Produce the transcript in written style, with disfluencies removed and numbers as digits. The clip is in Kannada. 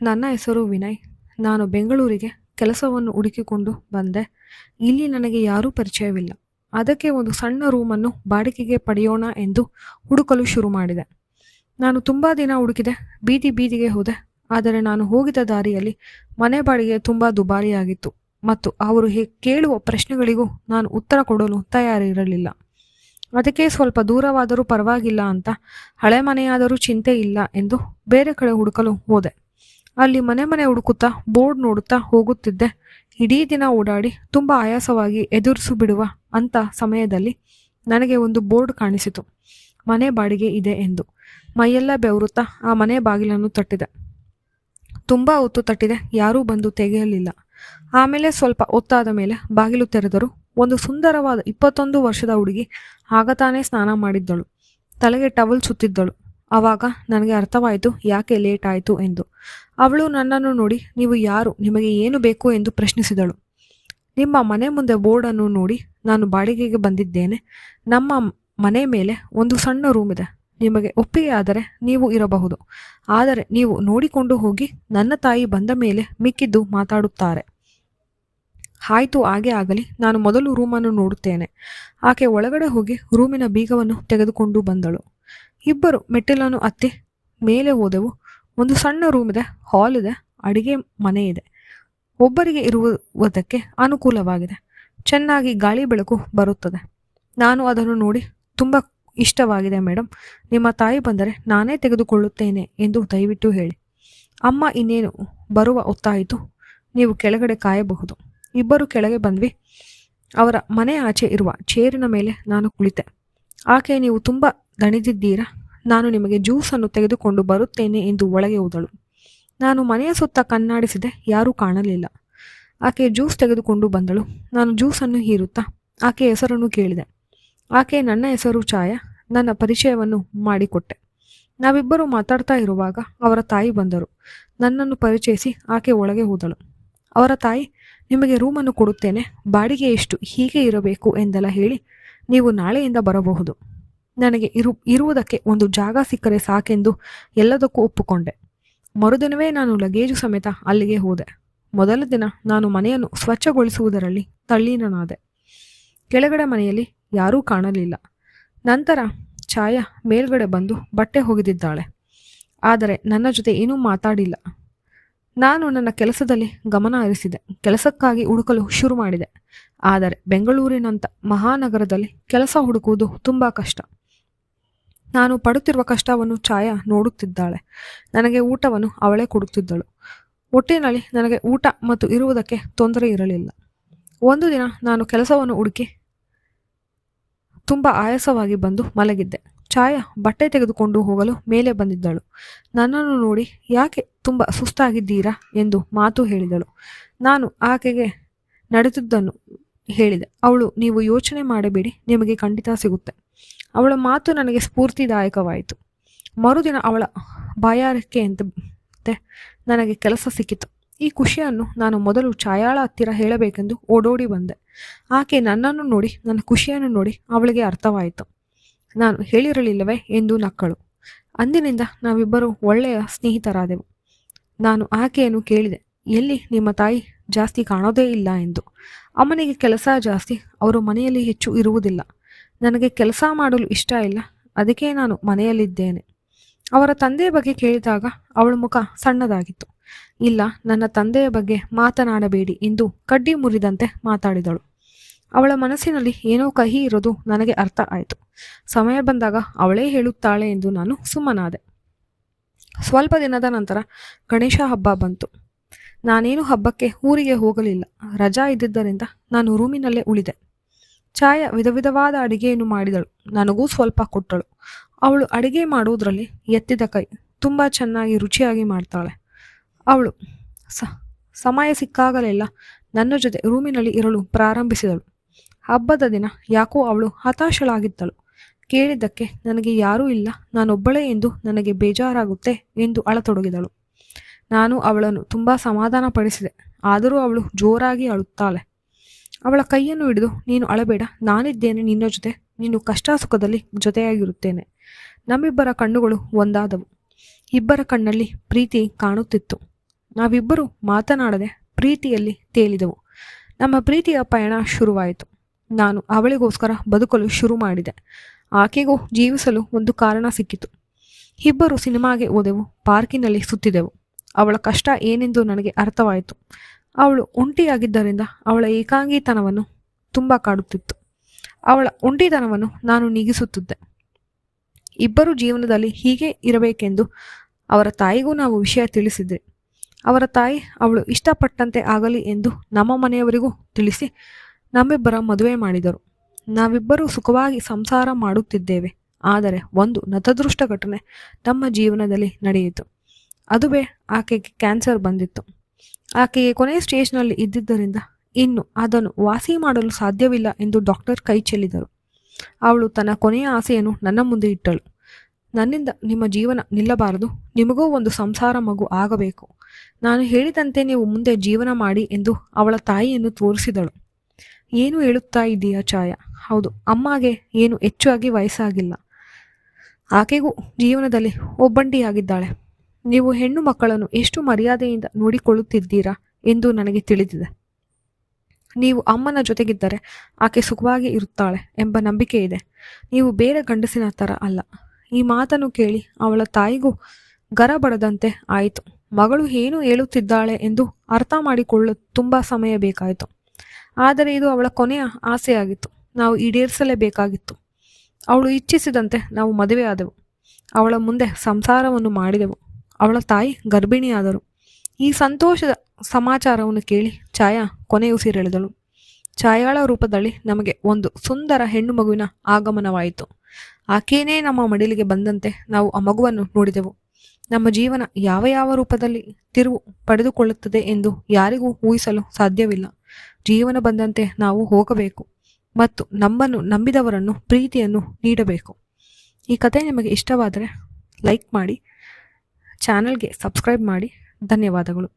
ನನ್ನ ಹೆಸರು ವಿನಯ್. ನಾನು ಬೆಂಗಳೂರಿಗೆ ಕೆಲಸವನ್ನು ಹುಡುಕಿಕೊಂಡು ಬಂದೆ. ಇಲ್ಲಿ ನನಗೆ ಯಾರೂ ಪರಿಚಯವಿಲ್ಲ. ಅದಕ್ಕೆ ಒಂದು ಸಣ್ಣ ರೂಮನ್ನು ಬಾಡಿಗೆಗೆ ಪಡೆಯೋಣ ಎಂದು ಹುಡುಕಲು ಶುರು ಮಾಡಿದೆ. ನಾನು ತುಂಬ ದಿನ ಹುಡುಕಿದೆ, ಬೀದಿ ಬೀದಿಗೆ ಹೋದೆ. ಆದರೆ ನಾನು ಹೋಗಿದ್ದ ದಾರಿಯಲ್ಲಿ ಮನೆ ಬಾಡಿಗೆ ತುಂಬ ದುಬಾರಿಯಾಗಿತ್ತು ಮತ್ತು ಅವರು ಕೇಳುವ ಪ್ರಶ್ನೆಗಳಿಗೂ ನಾನು ಉತ್ತರ ಕೊಡಲು ತಯಾರಿರಲಿಲ್ಲ. ಅದಕ್ಕೆ ಸ್ವಲ್ಪ ದೂರವಾದರೂ ಪರವಾಗಿಲ್ಲ ಅಂತ, ಹಳೆ ಮನೆಯಾದರೂ ಚಿಂತೆ ಇಲ್ಲ ಎಂದು ಬೇರೆ ಕಡೆ ಹುಡುಕಲು ಹೋದೆ. ಅಲ್ಲಿ ಮನೆ ಮನೆ ಹುಡುಕುತ್ತಾ ಬೋರ್ಡ್ ನೋಡುತ್ತಾ ಹೋಗುತ್ತಿದ್ದೆ. ಇಡೀ ದಿನ ಓಡಾಡಿ ತುಂಬ ಆಯಾಸವಾಗಿ ಎದುರಿಸು ಬಿಡುವ ಅಂಥ ಸಮಯದಲ್ಲಿ ನನಗೆ ಒಂದು ಬೋರ್ಡ್ ಕಾಣಿಸಿತು, ಮನೆ ಬಾಡಿಗೆ ಇದೆ ಎಂದು. ಮೈಯೆಲ್ಲ ಬೆವರುತ್ತಾ ಆ ಮನೆ ಬಾಗಿಲನ್ನು ತಟ್ಟಿದೆ. ತುಂಬ ಹೊತ್ತು ತಟ್ಟಿದೆ, ಯಾರೂ ಬಂದು ತೆಗೆಯಲಿಲ್ಲ. ಆಮೇಲೆ ಸ್ವಲ್ಪ ಹೊತ್ತಾದ ಮೇಲೆ ಬಾಗಿಲು ತೆರೆದರು. ಒಂದು ಸುಂದರವಾದ 21 ವರ್ಷದ ಹುಡುಗಿ ಆಗತಾನೆ ಸ್ನಾನ ಮಾಡಿದ್ದಳು. ತಲೆಗೆ ಟವಲ್ ಸುತ್ತಿದ್ದಳು. ಆವಾಗ ನನಗೆ ಅರ್ಥವಾಯಿತು ಯಾಕೆ ಲೇಟ್ ಆಯಿತು ಎಂದು. ಅವಳು ನನ್ನನ್ನು ನೋಡಿ, ನೀವು ಯಾರು, ನಿಮಗೆ ಏನು ಬೇಕು ಎಂದು ಪ್ರಶ್ನಿಸಿದಳು. ನಿಮ್ಮ ಮನೆ ಮುಂದೆ ಬೋರ್ಡನ್ನು ನೋಡಿ ನಾನು ಬಾಡಿಗೆಗೆ ಬಂದಿದ್ದೇನೆ. ನಮ್ಮ ಮನೆ ಮೇಲೆ ಒಂದು ಸಣ್ಣ ರೂಮ್ ಇದೆ. ನಿಮಗೆ ಒಪ್ಪಿಗೆ ಆದರೆ ನೀವು ಇರಬಹುದು. ಆದರೆ ನೀವು ನೋಡಿಕೊಂಡು ಹೋಗಿ, ನನ್ನ ತಾಯಿ ಬಂದ ಮೇಲೆ ಮಿಕ್ಕಿದ್ದು ಮಾತಾಡುತ್ತಾರೆ. ಆಯಿತು, ಹಾಗೆ ಆಗಲಿ. ನಾನು ಮೊದಲು ರೂಮನ್ನು ನೋಡುತ್ತೇನೆ. ಆಕೆ ಒಳಗಡೆ ಹೋಗಿ ರೂಮಿನ ಬೀಗವನ್ನು ತೆಗೆದುಕೊಂಡು ಬಂದಳು. ಇಬ್ಬರು ಮೆಟ್ಟಿಲನ್ನು ಹತ್ತಿ ಮೇಲೆ ಹೋದೆವು. ಒಂದು ಸಣ್ಣ ರೂಮ್ ಇದೆ, ಹಾಲ್ ಇದೆ, ಅಡಿಗೆ ಮನೆ ಇದೆ. ಒಬ್ಬರಿಗೆ ಇರುವುದಕ್ಕೆ ಅನುಕೂಲವಾಗಿದೆ. ಚೆನ್ನಾಗಿ ಗಾಳಿ ಬೆಳಕು ಬರುತ್ತದೆ. ನಾನು ಅದನ್ನು ನೋಡಿ, ತುಂಬ ಇಷ್ಟವಾಗಿದೆ ಮೇಡಮ್. ನಿಮ್ಮ ತಾಯಿ ಬಂದರೆ ನಾನೇ ತೆಗೆದುಕೊಳ್ಳುತ್ತೇನೆ ಎಂದು ದಯವಿಟ್ಟು ಹೇಳಿ. ಅಮ್ಮ ಇನ್ನೇನು ಬರುವ ಹೊತ್ತಾಯಿತು, ನೀವು ಕೆಳಗಡೆ ಕಾಯಬಹುದು. ಇಬ್ಬರು ಕೆಳಗೆ ಬಂದ್ವಿ. ಅವರ ಮನೆ ಆಚೆ ಇರುವ ಚೇರಿನ ಮೇಲೆ ನಾನು ಕುಳಿತೆ. ಆಕೆ, ನೀವು ತುಂಬ ದಣಿದಿದ್ದೀರಾ, ನಾನು ನಿಮಗೆ ಜ್ಯೂಸನ್ನು ತೆಗೆದುಕೊಂಡು ಬರುತ್ತೇನೆ ಎಂದು ಒಳಗೆ ಹೋದಳು. ನಾನು ಮನೆಯ ಸುತ್ತ ಕಣ್ಣಾಡಿಸಿದೆ, ಯಾರೂ ಕಾಣಲಿಲ್ಲ. ಆಕೆ ಜ್ಯೂಸ್ ತೆಗೆದುಕೊಂಡು ಬಂದಳು. ನಾನು ಜ್ಯೂಸನ್ನು ಹೀರುತ್ತಾ ಆಕೆ ಹೆಸರನ್ನು ಕೇಳಿದೆ. ಆಕೆ, ನನ್ನ ಹೆಸರು ಛಾಯಾ, ನನ್ನ ಪರಿಚಯವನ್ನು ಮಾಡಿಕೊಟ್ಟೆ. ನಾವಿಬ್ಬರು ಮಾತಾಡ್ತಾ ಇರುವಾಗ ಅವರ ತಾಯಿ ಬಂದರು. ನನ್ನನ್ನು ಪರಿಚಯಿಸಿ ಆಕೆ ಒಳಗೆ ಹೋದಳು. ಅವರ ತಾಯಿ, ನಿಮಗೆ ರೂಮನ್ನು ಕೊಡುತ್ತೇನೆ, ಬಾಡಿಗೆ ಎಷ್ಟು, ಹೀಗೆ ಇರಬೇಕು ಎಂದೆಲ್ಲ ಹೇಳಿ, ನೀವು ನಾಳೆಯಿಂದ ಬರಬಹುದು. ನನಗೆ ಇರುವುದಕ್ಕೆ ಒಂದು ಜಾಗ ಸಿಕ್ಕರೆ ಸಾಕೆಂದು ಎಲ್ಲದಕ್ಕೂ ಒಪ್ಪಿಕೊಂಡೆ. ಮರುದಿನವೇ ನಾನು ಲಗೇಜು ಸಮೇತ ಅಲ್ಲಿಗೆ ಹೋದೆ. ಮೊದಲ ದಿನ ನಾನು ಮನೆಯನ್ನು ಸ್ವಚ್ಛಗೊಳಿಸುವುದರಲ್ಲಿ ತಲ್ಲೀನನಾದೆ. ಕೆಳಗಡೆ ಮನೆಯಲ್ಲಿ ಯಾರೂ ಕಾಣಲಿಲ್ಲ. ನಂತರ ಛಾಯಾ ಮೇಲ್ಗಡೆ ಬಂದು ಬಟ್ಟೆ ಒಗೆದಿದ್ದಾಳೆ. ಆದರೆ ನನ್ನ ಜೊತೆ ಏನೂ ಮಾತಾಡಿಲ್ಲ. ನಾನು ನನ್ನ ಕೆಲಸದಲ್ಲಿ ಗಮನ ಹರಿಸಿದೆ. ಕೆಲಸಕ್ಕಾಗಿ ಹುಡುಕಲು ಶುರು ಮಾಡಿದೆ. ಆದರೆ ಬೆಂಗಳೂರಿನಂಥ ಮಹಾನಗರದಲ್ಲಿ ಕೆಲಸ ಹುಡುಕುವುದು ತುಂಬ ಕಷ್ಟ. ನಾನು ಪಡುತ್ತಿರುವ ಕಷ್ಟವನ್ನು ಛಾಯಾ ನೋಡುತ್ತಿದ್ದಾಳೆ. ನನಗೆ ಊಟವನ್ನು ಅವಳೇ ಕೊಡುತ್ತಿದ್ದಳು. ಒಟ್ಟಿನಲ್ಲಿ ನನಗೆ ಊಟ ಮತ್ತು ಇರುವುದಕ್ಕೆ ತೊಂದರೆ ಇರಲಿಲ್ಲ. ಒಂದು ದಿನ ನಾನು ಕೆಲಸವನ್ನು ಹುಡುಕಿ ತುಂಬ ಆಯಾಸವಾಗಿ ಬಂದು ಮಲಗಿದ್ದೆ. ಛಾಯಾ ಬಟ್ಟೆ ತೆಗೆದುಕೊಂಡು ಹೋಗಲು ಮೇಲೆ ಬಂದಿದ್ದಳು. ನನ್ನನ್ನು ನೋಡಿ, ಯಾಕೆ ತುಂಬ ಸುಸ್ತಾಗಿದ್ದೀರಾ ಎಂದು ಮಾತು ಹೇಳಿದಳು. ನಾನು ಆಕೆಗೆ ನಡೆದಿದ್ದನ್ನು ಹೇಳಿದೆ. ಅವಳು, ನೀವು ಯೋಚನೆ ಮಾಡಬೇಡಿ, ನಿಮಗೆ ಖಂಡಿತ ಸಿಗುತ್ತೆ. ಅವಳ ಮಾತು ನನಗೆ ಸ್ಫೂರ್ತಿದಾಯಕವಾಯಿತು. ಮರುದಿನ ಅವಳ ಬಾಯಾರಿಕೆಯಂತೆ ನನಗೆ ಕೆಲಸ ಸಿಕ್ಕಿತು. ಈ ಖುಷಿಯನ್ನು ನಾನು ಮೊದಲು ಛಾಯಾಳ ಹತ್ತಿರ ಹೇಳಬೇಕೆಂದು ಓಡೋಡಿ ಬಂದೆ. ಆಕೆ ನನ್ನನ್ನು ನೋಡಿ, ನನ್ನ ಖುಷಿಯನ್ನು ನೋಡಿ ಅವಳಿಗೆ ಅರ್ಥವಾಯಿತು. ನಾನು ಹೇಳಿರಲಿಲ್ಲವೇ ಎಂದು ನಕ್ಕಳು. ಅಂದಿನಿಂದ ನಾವಿಬ್ಬರು ಒಳ್ಳೆಯ ಸ್ನೇಹಿತರಾದೆವು. ನಾನು ಆಕೆಯನ್ನು ಕೇಳಿದೆ, ಎಲ್ಲಿ ನಿಮ್ಮ ತಾಯಿ ಜಾಸ್ತಿ ಕಾಣೋದೇ ಇಲ್ಲ ಎಂದು. ಅಮ್ಮನಿಗೆ ಕೆಲಸ ಜಾಸ್ತಿ, ಅವರು ಮನೆಯಲ್ಲಿ ಹೆಚ್ಚು ಇರುವುದಿಲ್ಲ. ನನಗೆ ಕೆಲಸ ಮಾಡಲು ಇಷ್ಟ ಇಲ್ಲ, ಅದಕ್ಕೆ ನಾನು ಮನೆಯಲ್ಲಿದ್ದೇನೆ. ಅವರ ತಂದೆಯ ಬಗ್ಗೆ ಕೇಳಿದಾಗ ಅವಳ ಮುಖ ಸಣ್ಣದಾಗಿತ್ತು. ಇಲ್ಲ, ನನ್ನ ತಂದೆಯ ಬಗ್ಗೆ ಮಾತನಾಡಬೇಡಿ ಎಂದು ಕಡ್ಡಿ ಮುರಿದಂತೆ ಮಾತಾಡಿದಳು. ಅವಳ ಮನಸ್ಸಿನಲ್ಲಿ ಏನೋ ಕಹಿ ಇರೋದು ನನಗೆ ಅರ್ಥ ಆಯಿತು. ಸಮಯ ಬಂದಾಗ ಅವಳೇ ಹೇಳುತ್ತಾಳೆ ಎಂದು ನಾನು ಸುಮ್ಮನಾದೆ. ಸ್ವಲ್ಪ ದಿನದ ನಂತರ ಗಣೇಶ ಹಬ್ಬ ಬಂತು. ನಾನೇನು ಹಬ್ಬಕ್ಕೆ ಊರಿಗೆ ಹೋಗಲಿಲ್ಲ. ರಜಾ ಇದ್ದಿದ್ದರಿಂದ ನಾನು ರೂಮಿನಲ್ಲೇ ಉಳಿದೆ. ಛಾಯಾ ವಿಧವಾದ ಅಡಿಗೆಯನ್ನು ಮಾಡಿದಳು. ನನಗೂ ಸ್ವಲ್ಪ ಕೊಟ್ಟಳು. ಅವಳು ಅಡಿಗೆ ಮಾಡುವುದರಲ್ಲಿ ಎತ್ತಿದ ಕೈ. ತುಂಬ ಚೆನ್ನಾಗಿ ರುಚಿಯಾಗಿ ಮಾಡ್ತಾಳೆ. ಅವಳು ಸಮಯ ಸಿಕ್ಕಾಗಲೆಲ್ಲ ನನ್ನ ಜೊತೆ ರೂಮಿನಲ್ಲಿ ಇರಲು ಪ್ರಾರಂಭಿಸಿದಳು. ಹಬ್ಬದ ದಿನ ಯಾಕೋ ಅವಳು ಹತಾಶಳಾಗಿದ್ದಳು. ಕೇಳಿದ್ದಕ್ಕೆ ನನಗೆ ಯಾರೂ ಇಲ್ಲ, ನಾನೊಬ್ಬಳೇ ಎಂದು ನನಗೆ ಬೇಜಾರಾಗುತ್ತೆ ಎಂದು ಅಳತೊಡಗಿದಳು. ನಾನು ಅವಳನ್ನು ತುಂಬ ಸಮಾಧಾನ ಪಡಿಸಿದೆ. ಆದರೂ ಅವಳು ಜೋರಾಗಿ ಅಳುತ್ತಾಳೆ. ಅವಳ ಕೈಯನ್ನು ಹಿಡಿದು, ನೀನು ಅಳಬೇಡ, ನಾನಿದ್ದೇನೆ ನಿನ್ನ ಜೊತೆ, ನೀನು ಕಷ್ಟ ಸುಖದಲ್ಲಿ ಜೊತೆಯಾಗಿರುತ್ತೇನೆ. ನಮ್ಮಿಬ್ಬರ ಕಣ್ಣುಗಳು ಒಂದಾದವು. ಇಬ್ಬರ ಕಣ್ಣಲ್ಲಿ ಪ್ರೀತಿ ಕಾಣುತ್ತಿತ್ತು. ನಾವಿಬ್ಬರು ಮಾತನಾಡದೆ ಪ್ರೀತಿಯಲ್ಲಿ ತೇಲಿದೆವು. ನಮ್ಮ ಪ್ರೀತಿಯ ಪಯಣ ಶುರುವಾಯಿತು. ನಾನು ಅವಳಿಗೋಸ್ಕರ ಬದುಕಲು ಶುರು ಮಾಡಿದೆ. ಆಕೆಗೂ ಜೀವಿಸಲು ಒಂದು ಕಾರಣ ಸಿಕ್ಕಿತು. ಇಬ್ಬರು ಸಿನಿಮಾಗೆ ಹೋದೆವು, ಪಾರ್ಕಿನಲ್ಲಿ ಸುತ್ತಿದೆವು. ಅವಳ ಕಷ್ಟ ಏನೆಂದು ನನಗೆ ಅರ್ಥವಾಯಿತು. ಅವಳು ಒಂಟಿಯಾಗಿದ್ದರಿಂದ ಅವಳ ಏಕಾಂಗಿತನವನ್ನು ತುಂಬ ಕಾಡುತ್ತಿತ್ತು. ಅವಳ ಒಂಟಿತನವನ್ನು ನಾನು ನೀಗಿಸುತ್ತಿದ್ದೆ. ಇಬ್ಬರು ಜೀವನದಲ್ಲಿ ಹೀಗೆ ಇರಬೇಕೆಂದು ಅವರ ತಾಯಿಗೂ ನಾವು ವಿಷಯ ತಿಳಿಸಿದ್ರಿ. ಅವರ ತಾಯಿ ಅವಳು ಇಷ್ಟಪಟ್ಟಂತೆ ಆಗಲಿ ಎಂದು ನಮ್ಮ ಮನೆಯವರಿಗೂ ತಿಳಿಸಿ ನಮ್ಮಿಬ್ಬರ ಮದುವೆ ಮಾಡಿದರು. ನಾವಿಬ್ಬರೂ ಸುಖವಾಗಿ ಸಂಸಾರ ಮಾಡುತ್ತಿದ್ದೇವೆ. ಆದರೆ ಒಂದು ನತದೃಷ್ಟ ಘಟನೆ ನಮ್ಮ ಜೀವನದಲ್ಲಿ ನಡೆಯಿತು. ಅದುವೇ ಆಕೆಗೆ ಕ್ಯಾನ್ಸರ್ ಬಂದಿತ್ತು. ಆಕೆಗೆ ಕೊನೆಯ ಸ್ಟೇಜ್ನಲ್ಲಿ ಇದ್ದಿದ್ದರಿಂದ ಇನ್ನು ಅದನ್ನು ವಾಸಿ ಮಾಡಲು ಸಾಧ್ಯವಿಲ್ಲ ಎಂದು ಡಾಕ್ಟರ್ ಕೈ ಚೆಲ್ಲಿದರು. ಅವಳು ತನ್ನ ಕೊನೆಯ ಆಸೆಯನ್ನು ನನ್ನ ಮುಂದೆ ಇಟ್ಟಳು. ನನ್ನಿಂದ ನಿಮ್ಮ ಜೀವನ ನಿಲ್ಲಬಾರದು, ನಿಮಗೂ ಒಂದು ಸಂಸಾರ ಮಗು ಆಗಬೇಕು. ನಾನು ಹೇಳಿದಂತೆ ನೀವು ಮುಂದೆ ಜೀವನ ಮಾಡಿ ಎಂದು ಅವಳ ತಾಯಿಯನ್ನು ತೋರಿಸಿದಳು. ಏನು ಹೇಳುತ್ತಾ ಇದ್ದೀಯಾ ಛಾಯಾ? ಹೌದು, ಅಮ್ಮಗೆ ಏನು ಹೆಚ್ಚಾಗಿ ವಯಸ್ಸಾಗಿಲ್ಲ. ಆಕೆಗೂ ಜೀವನದಲ್ಲಿ ಒಬ್ಬಂಟಿಯಾಗಿದ್ದಾಳೆ. ನೀವು ಹೆಣ್ಣು ಮಕ್ಕಳನ್ನು ಎಷ್ಟು ಮರ್ಯಾದೆಯಿಂದ ನೋಡಿಕೊಳ್ಳುತ್ತಿದ್ದೀರಾ ಎಂದು ನನಗೆ ತಿಳಿದಿದೆ. ನೀವು ಅಮ್ಮನ ಜೊತೆಗಿದ್ದರೆ ಆಕೆ ಸುಖವಾಗಿ ಇರುತ್ತಾಳೆ ಎಂಬ ನಂಬಿಕೆ ಇದೆ. ನೀವು ಬೇರೆ ಗಂಡಸಿನ ಥರ ಅಲ್ಲ. ಈ ಮಾತನ್ನು ಕೇಳಿ ಅವಳ ತಾಯಿಗೂ ಗರಬಡದಂತೆ ಆಯಿತು. ಮಗಳು ಏನು ಹೇಳುತ್ತಿದ್ದಾಳೆ ಎಂದು ಅರ್ಥ ಮಾಡಿಕೊಳ್ಳಲು ತುಂಬ ಸಮಯ ಬೇಕಾಯಿತು. ಆದರೆ ಇದು ಅವಳ ಕೊನೆಯ ಆಸೆಯಾಗಿತ್ತು. ನಾವು ಈಡೇರಿಸಲೇಬೇಕಾಗಿತ್ತು. ಅವಳು ಇಚ್ಛಿಸಿದಂತೆ ನಾವು ಮದುವೆಯಾದೆವು. ಅವಳ ಮುಂದೆ ಸಂಸಾರವನ್ನು ಮಾಡಿದೆವು. ಅವಳ ತಾಯಿ ಗರ್ಭಿಣಿಯಾದರು. ಈ ಸಂತೋಷದ ಸಮಾಚಾರವನ್ನು ಕೇಳಿ ಛಾಯಾ ಕೊನೆಯುಸಿರೆಳೆದಳು. ಛಾಯಾಳ ರೂಪದಲ್ಲಿ ನಮಗೆ ಒಂದು ಸುಂದರ ಹೆಣ್ಣು ಮಗುವಿನ ಆಗಮನವಾಯಿತು. ಆಕೆಯೇ ನಮ್ಮ ಮಡಿಲಿಗೆ ಬಂದಂತೆ ನಾವು ಆ ಮಗುವನ್ನು ನೋಡಿದೆವು. ನಮ್ಮ ಜೀವನ ಯಾವ ಯಾವ ರೂಪದಲ್ಲಿ ತಿರುವು ಪಡೆದುಕೊಳ್ಳುತ್ತದೆ ಎಂದು ಯಾರಿಗೂ ಊಹಿಸಲು ಸಾಧ್ಯವಿಲ್ಲ. ಜೀವನ ಬಂದಂತೆ ನಾವು ಹೋಗಬೇಕು ಮತ್ತು ನಮ್ಮನ್ನು ನಂಬಿದವರನ್ನು ಪ್ರೀತಿಯನ್ನು ನೀಡಬೇಕು. ಈ ಕಥೆ ನಿಮಗೆ ಇಷ್ಟವಾದರೆ ಲೈಕ್ ಮಾಡಿ, ಚಾನಲ್ಗೆ ಸಬ್ಸ್ಕ್ರೈಬ್ ಮಾಡಿ. ಧನ್ಯವಾದಗಳು.